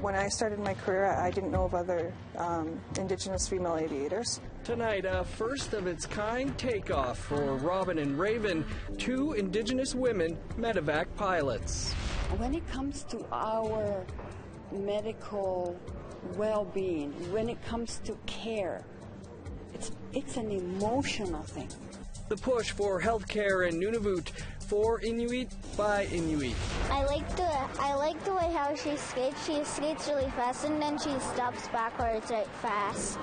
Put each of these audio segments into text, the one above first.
When I started my career, I didn't know of other Indigenous female aviators. Tonight, a first-of-its-kind takeoff for Robyn and Raven, 2 Indigenous women Medivac pilots. When it comes to our medical well-being, when it comes to care, it's an emotional thing. The push for healthcare in Nunavut, for Inuit by Inuit. I like the way how she skates. She skates really fast and then she stops backwards right fast.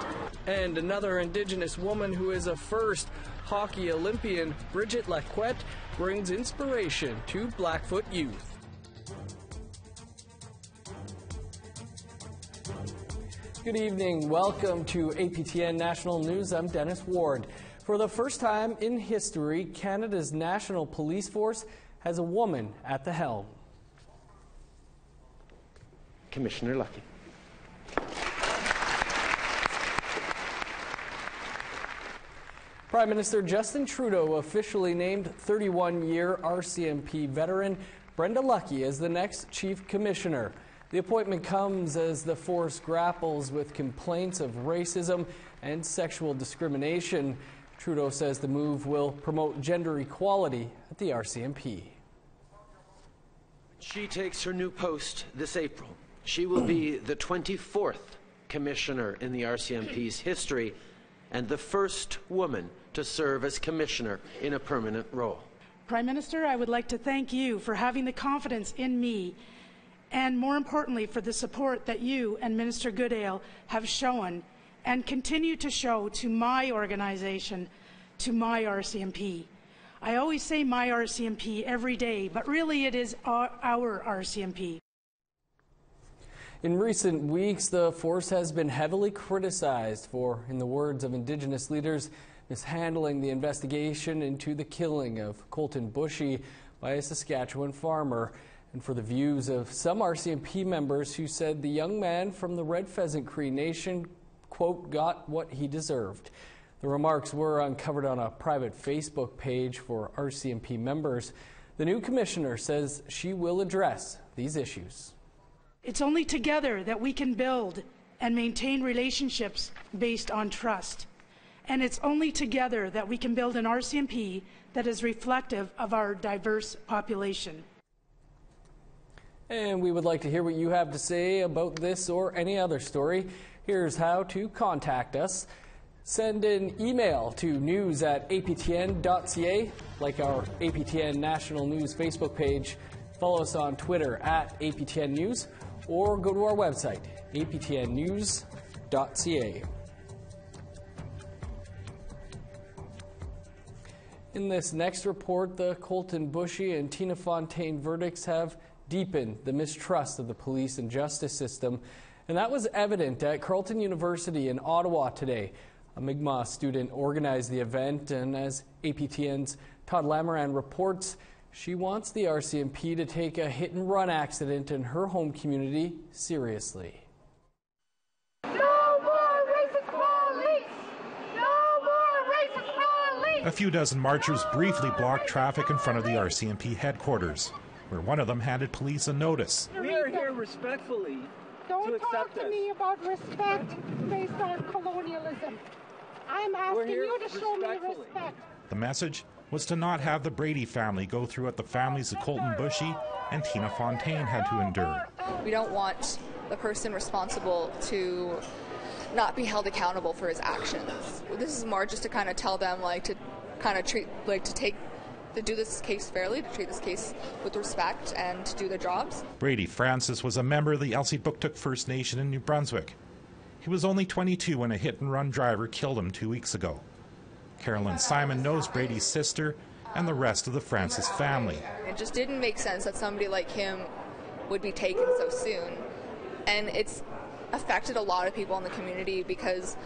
And another Indigenous woman who is a first, hockey Olympian Bridgette Lacquette, brings inspiration to Blackfoot youth. Good evening. Welcome to APTN National News. I'm Dennis Ward. For the first time in history, Canada's National Police Force has a woman at the helm. Commissioner Lucky. Prime Minister Justin Trudeau officially named 31-year RCMP veteran Brenda Lucki as the next Chief Commissioner. The appointment comes as the force grapples with complaints of racism and sexual discrimination. Trudeau says the move will promote gender equality at the RCMP. She takes her new post this April. She will be the 24th commissioner in the RCMP's history and the first woman to serve as commissioner in a permanent role. Prime Minister, I would like to thank you for having the confidence in me and, more importantly, for the support that you and Minister Goodale have shown and continue to show to my organization, to my RCMP. I always say my RCMP every day, but really it is our RCMP. In recent weeks, the force has been heavily criticized for, in the words of Indigenous leaders, mishandling the investigation into the killing of Colton Bushy by a Saskatchewan farmer, and for the views of some RCMP members who said the young man from the Red Pheasant Cree Nation, quote, got what he deserved. The remarks were uncovered on a private Facebook page for RCMP members. The new commissioner says she will address these issues. It's only together that we can build and maintain relationships based on trust. And it's only together that we can build an RCMP that is reflective of our diverse population. And we would like to hear what you have to say about this or any other story. Here's how to contact us. Send an email to news@aptn.ca, like our APTN National News Facebook page. Follow us on Twitter @APTN News, or go to our website, aptnnews.ca. In this next report, the Colton Bushy and Tina Fontaine verdicts have deepened the mistrust of the police and justice system, and that was evident at Carleton University in Ottawa today. A Mi'kmaq student organized the event, and as APTN's Todd Lamoran reports, she wants the RCMP to take a hit-and-run accident in her home community seriously. No more racist police! No more racist police! A few dozen marchers briefly blocked traffic in front of the RCMP headquarters, where one of them handed police a notice. We are here respectfully. Don't talk to me about respect based on colonialism. I'm asking you to show me respect. The message was to not have the Brady family go through what the families of Colton Bushy and Tina Fontaine had to endure. We don't want the person responsible to not be held accountable for his actions. This is more just to kind of tell them, to do this case fairly, to treat this case with respect, and to do their jobs. Brady Francis was a member of the Elsipogtog First Nation in New Brunswick. He was only 22 when a hit-and-run driver killed him 2 weeks ago. Carolyn Simon knows Brady's sister and the rest of the Francis family. It just didn't make sense that somebody like him would be taken so soon. And it's affected a lot of people in the community because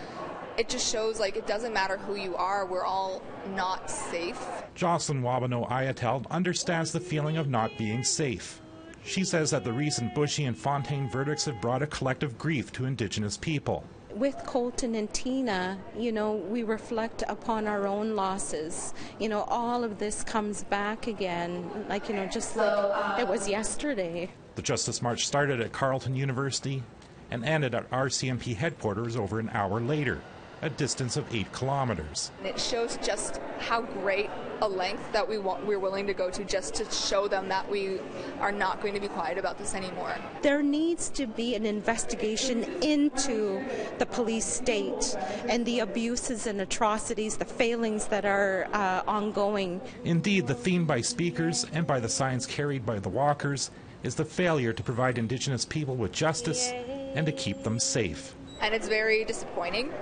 it just shows it doesn't matter who you are, we're all not safe. Jocelyn Wabano Ayatel understands the feeling of not being safe. She says that the recent Bushy and Fontaine verdicts have brought a collective grief to Indigenous people. with Colton and Tina, you know, we reflect upon our own losses. You know, all of this comes back again, like, you know, just like it was yesterday. The Justice March started at Carleton University and ended at RCMP headquarters over an hour later, a distance of 8 kilometers. And it shows just how great a length that we're willing to go to just to show them that we are not going to be quiet about this anymore. There needs to be an investigation into the police state and the abuses and atrocities, the failings that are ongoing. Indeed, the theme by speakers and by the signs carried by the walkers is the failure to provide Indigenous people with justice and to keep them safe. And it's very disappointing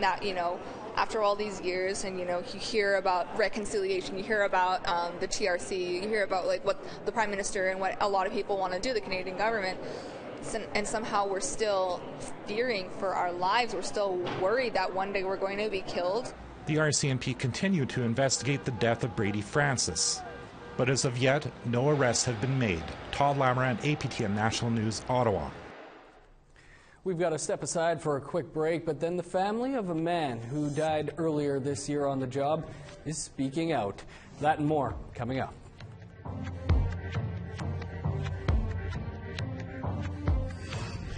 that, you know, after all these years, and, you know, you hear about reconciliation, you hear about the TRC, you hear about like what the Prime Minister and what a lot of people want to do, the Canadian government, and somehow we're still fearing for our lives. We're still worried that one day we're going to be killed. The RCMP continued to investigate the death of Brady Francis, but as of yet, no arrests have been made. Todd Lamarant, APTN National News, Ottawa. We've got to step aside for a quick break, but then the family of a man who died earlier this year on the job is speaking out. That and more coming up.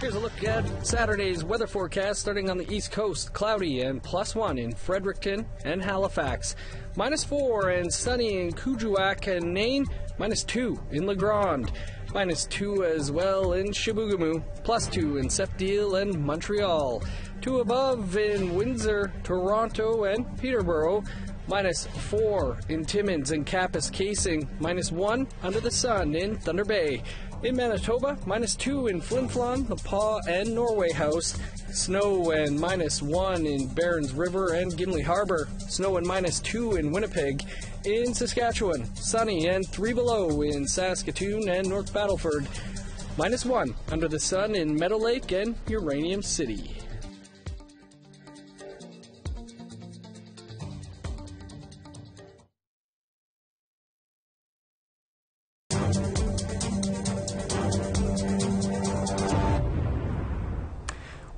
Here's a look at Saturday's weather forecast. Starting on the East Coast, cloudy and +1 in Fredericton and Halifax. -4 and sunny in Kuujjuaq and Nain. -2 in La Grande. -2 as well in Chibougamau. +2 in Sept-Îles and Montreal. 2 above in Windsor, Toronto and Peterborough. -4 in Timmins and Kapuskasing. -1 under the sun in Thunder Bay. In Manitoba, -2 in Flin Flon, The Paw and Norway House. Snow and -1 in Barons River and Gimli Harbor. Snow and -2 in Winnipeg. In Saskatchewan, sunny and 3 below in Saskatoon and North Battleford. -1 under the sun in Meadow Lake and Uranium City.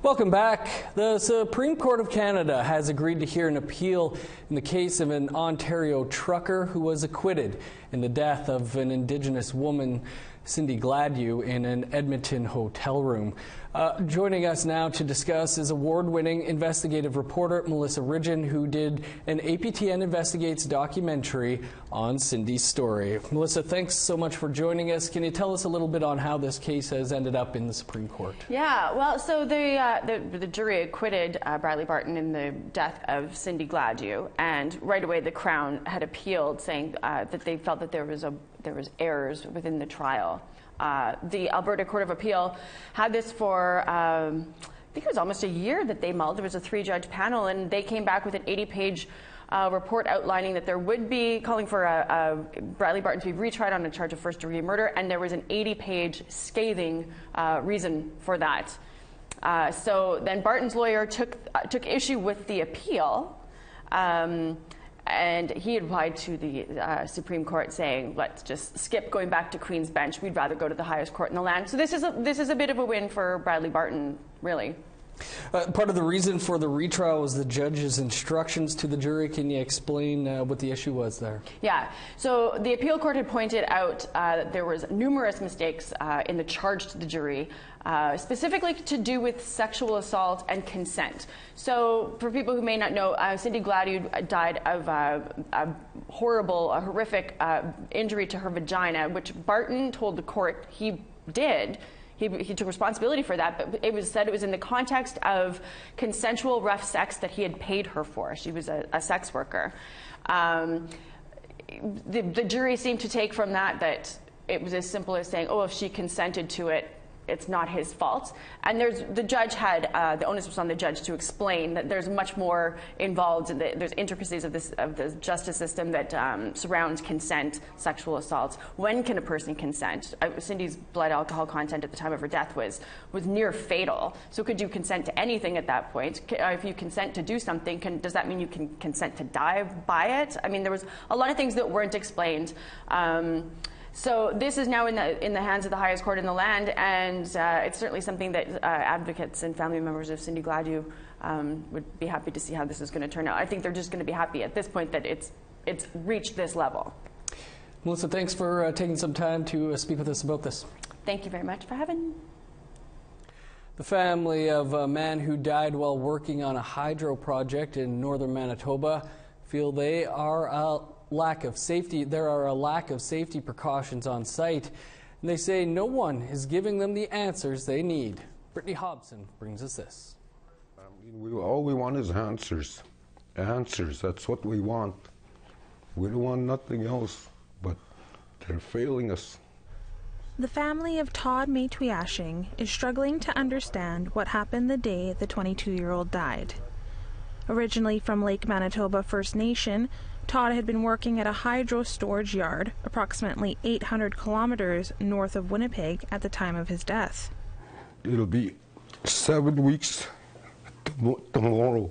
Welcome back. The Supreme Court of Canada has agreed to hear an appeal in the case of an Ontario trucker who was acquitted in the death of an Indigenous woman, Cindy Gladue, in an Edmonton hotel room. Joining us now to discuss is award-winning investigative reporter Melissa Ridgen, who did an APTN Investigates documentary on Cindy's story. Melissa, thanks so much for joining us. Can you tell us a little bit on how this case has ended up in the Supreme Court? Yeah, well, so the jury acquitted Bradley Barton in the death of Cindy Gladue, and right away the Crown had appealed, saying that they felt that there was errors within the trial. The Alberta Court of Appeal had this for, I think it was almost a year that they mulled. There was a 3-judge panel, and they came back with an 80-page report outlining that there would be, calling for Bradley Barton to be retried on a charge of first-degree murder, and there was an 80-page scathing reason for that. So then Barton's lawyer took issue with the appeal, and he replied to the Supreme Court saying, let's just skip going back to Queen's Bench. We'd rather go to the highest court in the land. So this is a bit of a win for Bradley Barton, really. Part of the reason for the retrial was the judge's instructions to the jury. Can you explain what the issue was there? Yeah. So the appeal court had pointed out that there was numerous mistakes in the charge to the jury, specifically to do with sexual assault and consent. So for people who may not know, Cindy Gladue died of a horrific injury to her vagina, which Barton told the court he did. He took responsibility for that, but it was said it was in the context of consensual rough sex that he had paid her for. She was a sex worker. The jury seemed to take from that it was as simple as saying, oh, if she consented to it, it's not his fault. And the judge had, the onus was on the judge to explain that there's much more involved, and there's intricacies of the justice system that surrounds consent, sexual assaults. When can a person consent? Cindy's blood alcohol content at the time of her death was near fatal. So could you consent to anything at that point? If you consent to do something, does that mean you can consent to die by it? I mean, there was a lot of things that weren't explained. So this is now in the hands of the highest court in the land, and it's certainly something that advocates and family members of Cindy Gladue would be happy to see how this is going to turn out. I think they're just going to be happy at this point that it's reached this level. Melissa, thanks for taking some time to speak with us about this. Thank you very much for having me. The family of a man who died while working on a hydro project in northern Manitoba feel there are a lack of safety precautions on site, and they say no one is giving them the answers they need. Brittany Hobson brings us this. All we want is answers. Answers, that's what we want. We don't want nothing else, but they're failing us. The family of Todd Matwiashing is struggling to understand what happened the day the 22-year-old died. Originally from Lake Manitoba First Nation, Todd had been working at a hydro storage yard approximately 800 kilometers north of Winnipeg at the time of his death. It'll be 7 weeks tomorrow.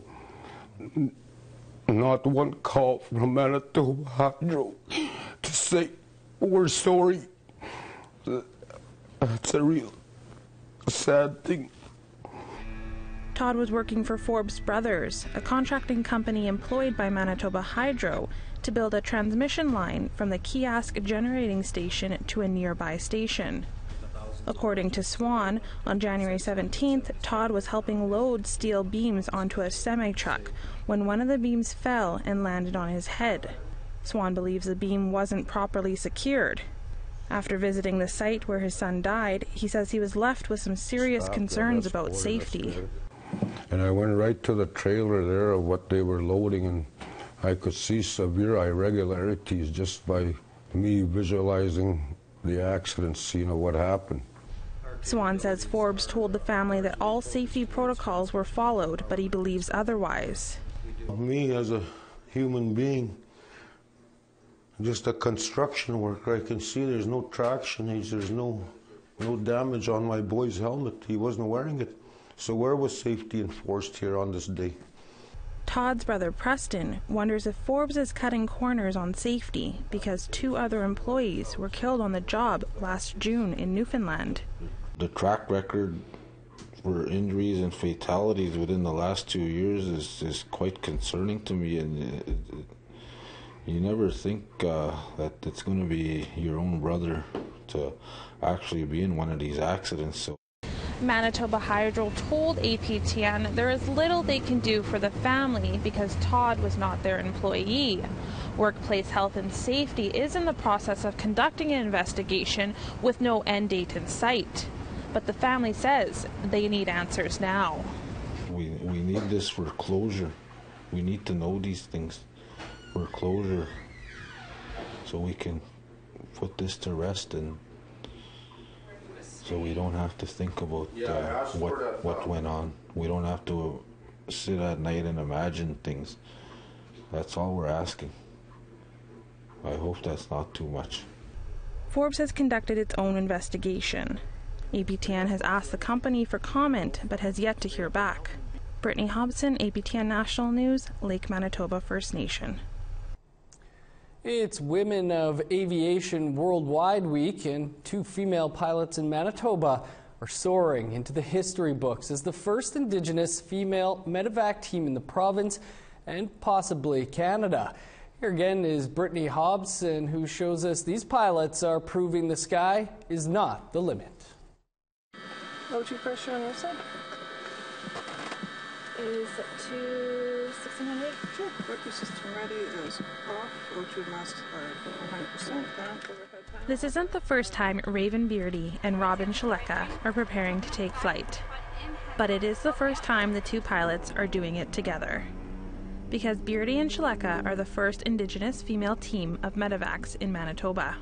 Not one call from Manitoba Hydro to say we're sorry. That's a real sad thing. Todd was working for Forbes Brothers, a contracting company employed by Manitoba Hydro to build a transmission line from the Kiosk generating station to a nearby station. According to Swan, on January 17th, Todd was helping load steel beams onto a semi-truck when one of the beams fell and landed on his head. Swan believes the beam wasn't properly secured. After visiting the site where his son died, he says he was left with some serious concerns about safety. And I went right to the trailer there of what they were loading, and I could see severe irregularities just by me visualizing the accident scene of what happened. Swan says Forbes told the family that all safety protocols were followed, but he believes otherwise. Me as a human being, just a construction worker, I can see there's no traction, there's no damage on my boy's helmet. He wasn't wearing it. So where was safety enforced here on this day? Todd's brother Preston wonders if Forbes is cutting corners on safety because 2 other employees were killed on the job last June in Newfoundland. The track record for injuries and fatalities within the last 2 years is quite concerning to me, and you never think that it's going to be your own brother to actually be in one of these accidents. So Manitoba Hydro told APTN there is little they can do for the family because Todd was not their employee. Workplace Health and Safety is in the process of conducting an investigation with no end date in sight. But the family says they need answers now. We need this for closure. We need to know these things for closure so we can put this to rest, and so we don't have to think about what went on. We don't have to sit at night and imagine things. That's all we're asking. I hope that's not too much. Forbes has conducted its own investigation. APTN has asked the company for comment but has yet to hear back. Brittany Hobson, APTN National News, Lake Manitoba First Nation. It's Women of Aviation Worldwide Week, and 2 female pilots in Manitoba are soaring into the history books as the first Indigenous female Medivac team in the province and possibly Canada. Here again is Brittany Hobson, who shows us these pilots are proving the sky is not the limit. O2 pressure on your side. Is 2,600? Sure. O2 system ready is off. O2 masks are 100% down. This isn't the first time Raven Beardy and Robyn Shaleka are preparing to take flight. But it is the first time the 2 pilots are doing it together. Because Beardy and Shaleka are the first Indigenous female team of Medivacs in Manitoba.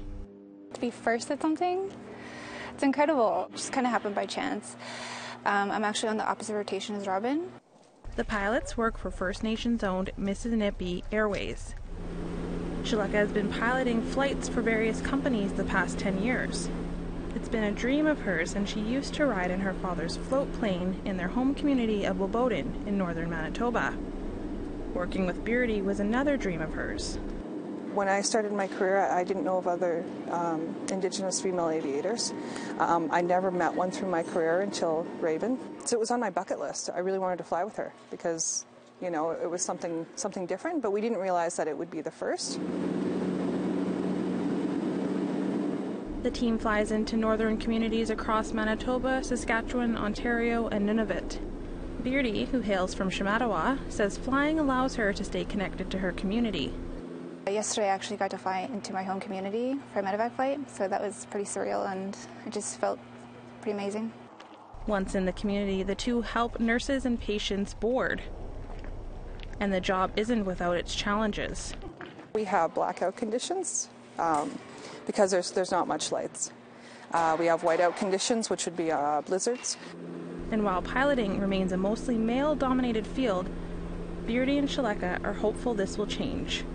To be first at something, it's incredible. It just kind of happened by chance. I'm actually on the opposite rotation as Robyn. The pilots work for First Nations-owned Mississippi Airways. Shaleka has been piloting flights for various companies the past 10 years. It's been a dream of hers, and she used to ride in her father's float plane in their home community of Woboden in northern Manitoba. Working with Beardy was another dream of hers. When I started my career, I didn't know of other Indigenous female aviators. I never met one through my career until Raven. So it was on my bucket list. I really wanted to fly with her because, you know, it was something different, but we didn't realize that it would be the first. The team flies into northern communities across Manitoba, Saskatchewan, Ontario, and Nunavut. Beardy, who hails from Shamattawa, says flying allows her to stay connected to her community. Yesterday I actually got to fly into my home community for a Medivac flight, so that was pretty surreal and it just felt pretty amazing. Once in the community, the two help nurses and patients board. And the job isn't without its challenges. We have blackout conditions because there's not much lights. We have whiteout conditions, which would be blizzards. And while piloting remains a mostly male-dominated field, Beardy and Shaleka are hopeful this will change.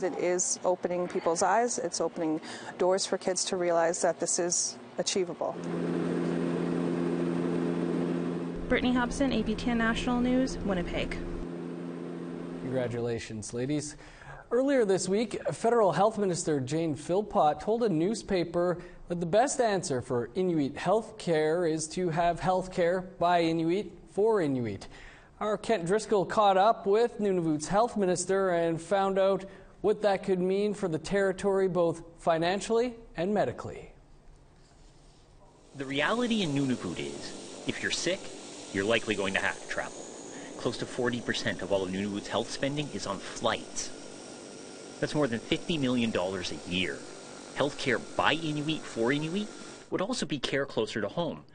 It is opening people's eyes. It's opening doors for kids to realize that this is achievable. Brittany Hobson, APTN National News, Winnipeg. Congratulations, ladies. Earlier this week, Federal Health Minister Jane Philpott told a newspaper that the best answer for Inuit health care is to have health care by Inuit for Inuit. Our Kent Driscoll caught up with Nunavut's health minister and found out what that could mean for the territory both financially and medically. The reality in Nunavut is, if you're sick, you're likely going to have to travel. Close to 40% of all of Nunavut's health spending is on flights. That's more than $50 million a year. Healthcare by Inuit for Inuit would also be care closer to home.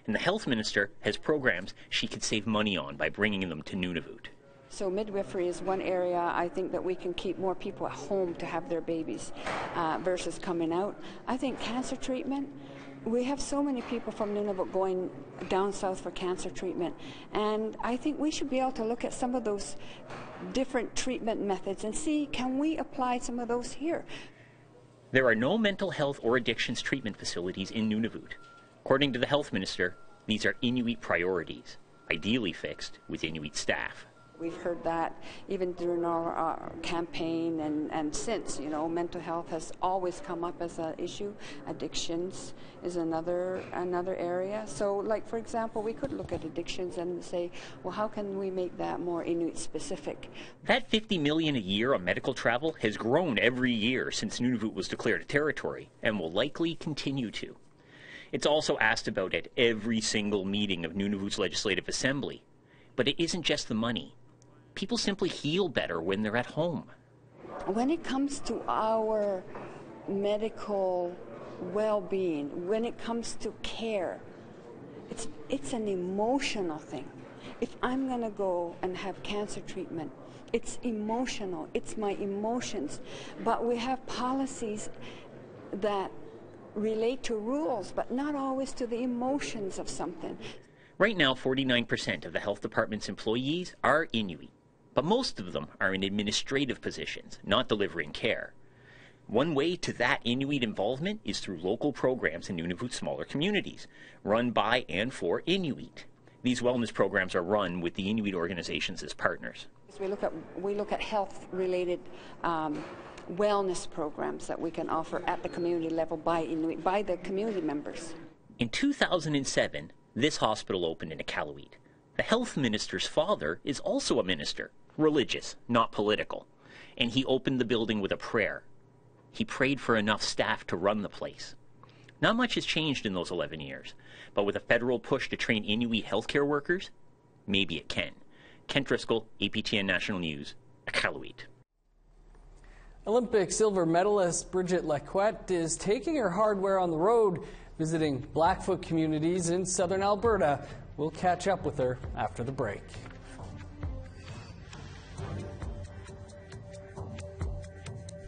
And the health minister has programs she could save money on by bringing them to Nunavut. So midwifery is one area I think that we can keep more people at home to have their babies versus coming out. I think cancer treatment, we have so many people from Nunavut going down south for cancer treatment, and I think we should be able to look at some of those different treatment methods and see, can we apply some of those here? There are no mental health or addictions treatment facilities in Nunavut. According to the health minister, these are Inuit priorities, ideally fixed with Inuit staff. We've heard that even during our campaign and since, you know, mental health has always come up as an issue. Addictions is another area. So, like, for example, we could look at addictions and say, well, how can we make that more Inuit specific? That $50 million a year on medical travel has grown every year since Nunavut was declared a territory and will likely continue to. It's also asked about at every single meeting of Nunavut's Legislative Assembly. But it isn't just the money. People simply heal better when they're at home. When it comes to our medical well-being, when it comes to care, it's an emotional thing. If I'm going to go and have cancer treatment, it's emotional. It's my emotions. But we have policies that relate to rules, but not always to the emotions of something. Right now, 49% of the health department's employees are Inuit, but most of them are in administrative positions, not delivering care. One way to that Inuit involvement is through local programs in Nunavut's smaller communities, run by and for Inuit. These wellness programs are run with the Inuit organizations as partners. We look at health-related wellness programs that we can offer at the community level by Inuit, by the community members. In 2007, this hospital opened in Iqaluit. The health minister's father is also a minister, religious, not political, and he opened the building with a prayer. He prayed for enough staff to run the place. Not much has changed in those 11 years, but with a federal push to train Inuit healthcare workers, maybe it can. Kent Driscoll, APTN National News, Iqaluit. Olympic silver medalist Bridgette Lacquette is taking her hardware on the road, visiting Blackfoot communities in southern Alberta. We'll catch up with her after the break.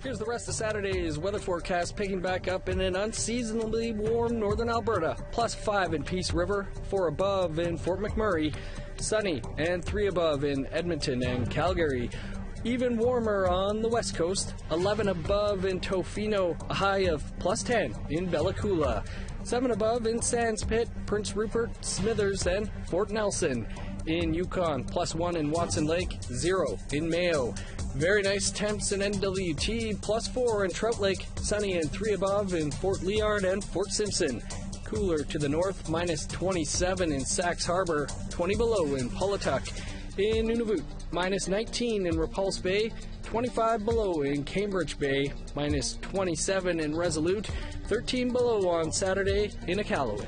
Here's the rest of Saturday's weather forecast, picking back up in an unseasonably warm northern Alberta. +5 in Peace River, 4 above in Fort McMurray, sunny and 3 above in Edmonton and Calgary. Even warmer on the west coast, 11 above in Tofino, a high of +10 in Bella Coola, 7 above in Sands Pit, Prince Rupert, Smithers, and Fort Nelson. In Yukon, +1 in Watson Lake, 0 in Mayo. Very nice temps in NWT, +4 in Trout Lake, sunny and 3 above in Fort Liard and Fort Simpson. Cooler to the north, -27 in Sax Harbor, 20 below in Pawlatuck. In Nunavut, -19 in Repulse Bay, 25 below in Cambridge Bay, -27 in Resolute, 13 below on Saturday in Iqaluit.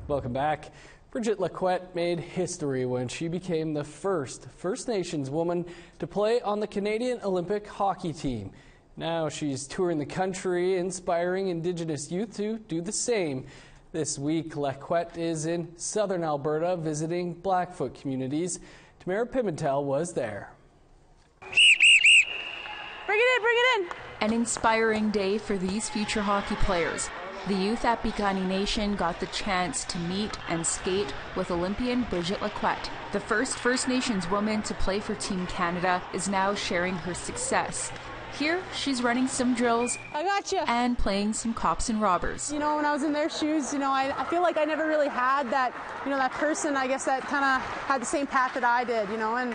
Welcome back. Bridgette Lacquette made history when she became the first First Nations woman to play on the Canadian Olympic hockey team. Now she's touring the country, inspiring Indigenous youth to do the same. This week, Lacquette is in southern Alberta visiting Blackfoot communities. Tamara Pimentel was there. Bring it in! An inspiring day for these future hockey players. The youth at Piikani Nation got the chance to meet and skate with Olympian Bridgette Lacquette. The first First Nations woman to play for Team Canada is now sharing her success. Here, she's running some drills and playing some cops and robbers. You know, when I was in their shoes, you know, I feel like I never really had that, you know, that person, I guess, that kind of had the same path that I did, you know, and,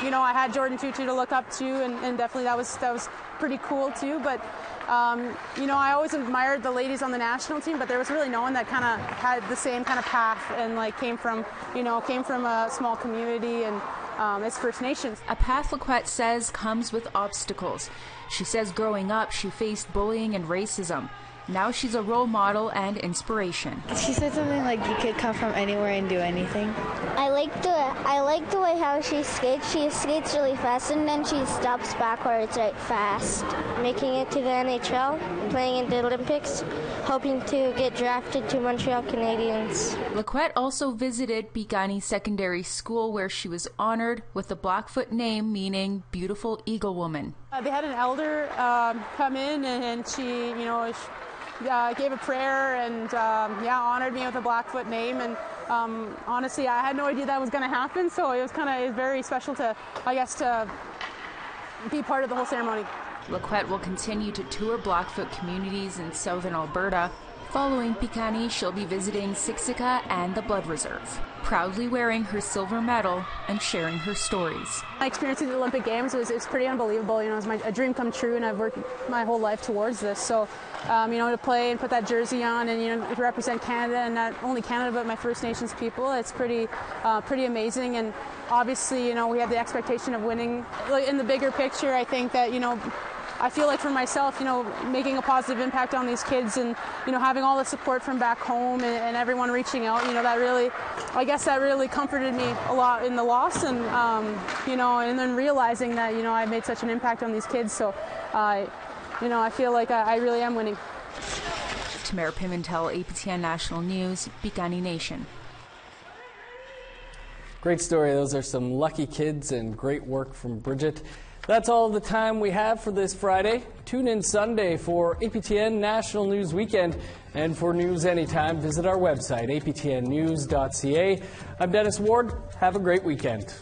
you know, I had Jordan Tutu to look up to, and definitely that was pretty cool too, but you know, I always admired the ladies on the national team, but there was really no one that kind of had the same kind of path and like came from a small community and it's First Nations. A path Lacquette says comes with obstacles. She says growing up she faced bullying and racism. Now she's a role model and inspiration. She said something like you could come from anywhere and do anything. I like the way how she skates. She skates really fast and then she stops backwards right fast. Making it to the NHL, playing in the Olympics, hoping to get drafted to Montreal Canadiens. Lacquette also visited Piikani Secondary School where she was honored with the Blackfoot name meaning beautiful eagle woman. They had an elder come in and she, you know, gave a prayer and honored me with a Blackfoot name, and honestly I had no idea that was going to happen, so it was very special to, I guess, to be part of the whole ceremony. Lacquette will continue to tour Blackfoot communities in southern Alberta. Following Piikani, she'll be visiting Siksika and the Blood Reserve, proudly wearing her silver medal and sharing her stories. My experience at the Olympic Games was pretty unbelievable. You know, it was a dream come true, and I've worked my whole life towards this. So, you know, to play and put that jersey on, and you know, to represent Canada, and not only Canada but my First Nations people, it's pretty amazing. And obviously, you know, we have the expectation of winning. In the bigger picture, I think that, you know, I feel like for myself, you know, making a positive impact on these kids and, you know, having all the support from back home and everyone reaching out, you know, that really, I guess that really comforted me a lot in the loss, and, you know, and then realizing that, you know, I made such an impact on these kids. So, you know, I feel like I really am winning. Tamara Pimentel, APTN National News, Piikani Nation. Great story. Those are some lucky kids and great work from Bridgette. That's all the time we have for this Friday. Tune in Sunday for APTN National News Weekend. And for news anytime, visit our website, aptnnews.ca. I'm Dennis Ward. Have a great weekend.